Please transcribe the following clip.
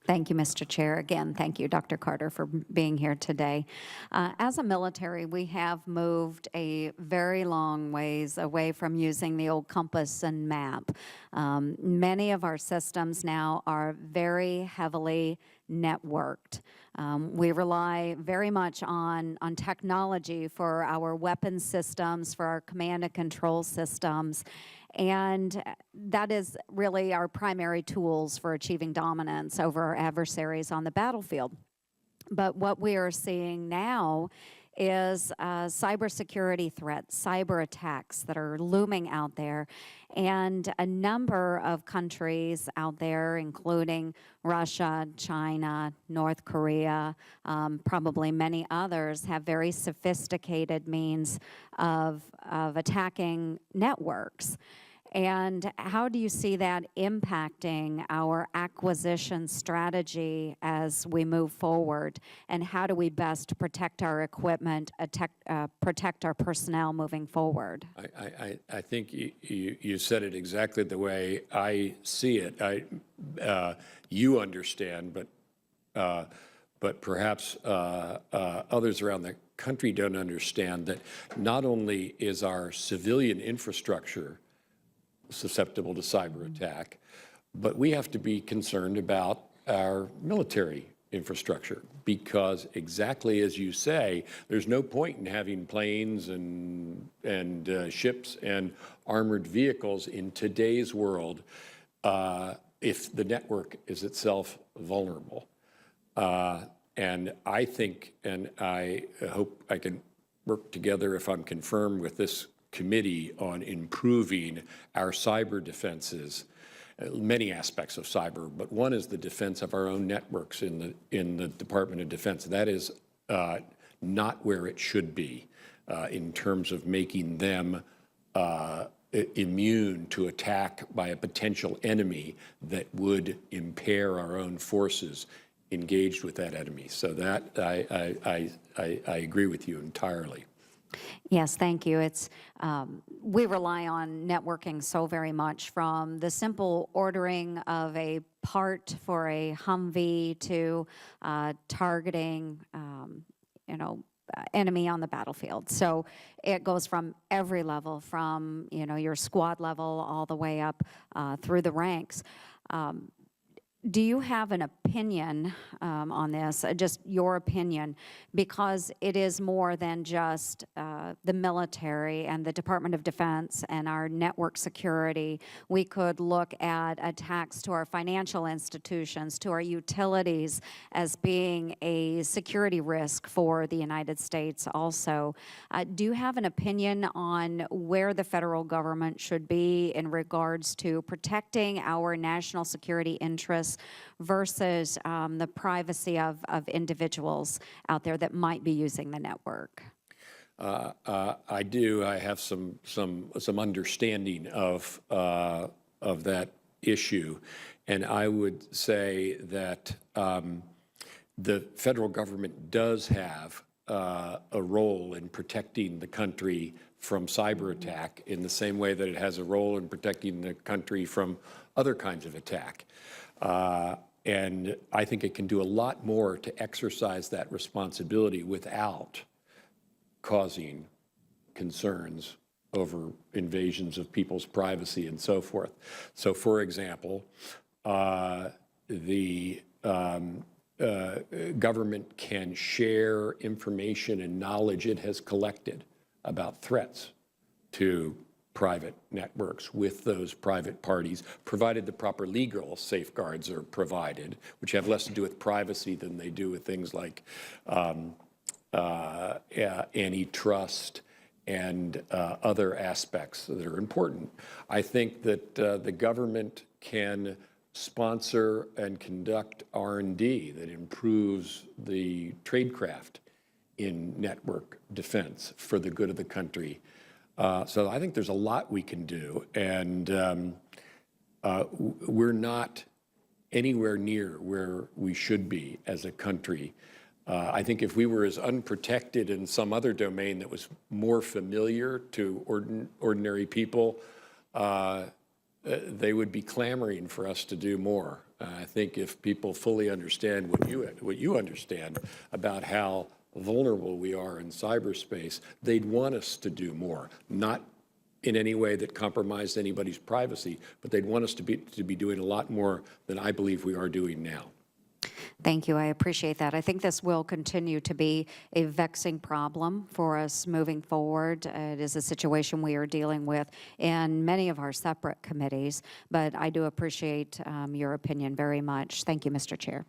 Thank you, Mr. Chair. Again, thank you, Dr. Carter, for being here today. As a military, we have moved a very long ways away from using the old compass and map. Many of our systems now are very heavily networked. We rely very much on technology for our weapons systems, for our command and control systems, and that is really our primary tools for achieving dominance over our adversaries on the battlefield. But what we are seeing now is cybersecurity threats, cyber attacks that are looming out there. And a number of countries out there, including Russia, China, North Korea, probably many others, have very sophisticated means of attacking networks. And how do you see that impacting our acquisition strategy as we move forward? And how do we best protect our equipment, protect our personnel moving forward? I think you said it exactly the way I see it. You understand, but perhaps others around the country don't understand that not only is our civilian infrastructure susceptible to cyber attack, but we have to be concerned about our military infrastructure, because exactly as you say, there's no point in having planes and ships and armored vehicles in today's world if the network is itself vulnerable. And I think, and I hope I can work together if I'm confirmed with this committee on improving our cyber defenses, many aspects of cyber, but one is the defense of our own networks in the Department of Defense. That is not where it should be in terms of making them immune to attack by a potential enemy that would impair our own forces engaged with that enemy. So that I agree with you entirely. Yes, thank you. It's we rely on networking so very much, from the simple ordering of a part for a Humvee to targeting, enemy on the battlefield. So it goes from every level, from your squad level all the way up through the ranks. Do you have an opinion on this, just your opinion, because it is more than just the military and the Department of Defense and our network security? We could look at attacks to our financial institutions, to our utilities, as being a security risk for the United States also. Do you have an opinion on where the federal government should be in regards to protecting our national security interests versus the privacy of individuals out there that might be using the network? I do. I have some understanding of that issue, and I would say that the federal government does have a role in protecting the country from cyber attack in the same way that it has a role in protecting the country from other kinds of attack. And I think it can do a lot more to exercise that responsibility without causing concerns over invasions of people's privacy and so forth. So, for example, the government can share information and knowledge it has collected about threats to private networks with those private parties, provided the proper legal safeguards are provided, which have less to do with privacy than they do with things like antitrust and other aspects that are important. I think that the government can sponsor and conduct R&D that improves the tradecraft in network defense for the good of the country. So I think there's a lot we can do, and we're not anywhere near where we should be as a country. I think if we were as unprotected in some other domain that was more familiar to ordinary people, they would be clamoring for us to do more. I think if people fully understand what you understand about how vulnerable we are in cyberspace, they'd want us to do more, not in any way that compromised anybody's privacy, but they'd want us to be doing a lot more than I believe we are doing now. Thank you. I appreciate that. I think this will continue to be a vexing problem for us moving forward. It is a situation we are dealing with in many of our separate committees, but I do appreciate your opinion very much. Thank you, Mr. Chair.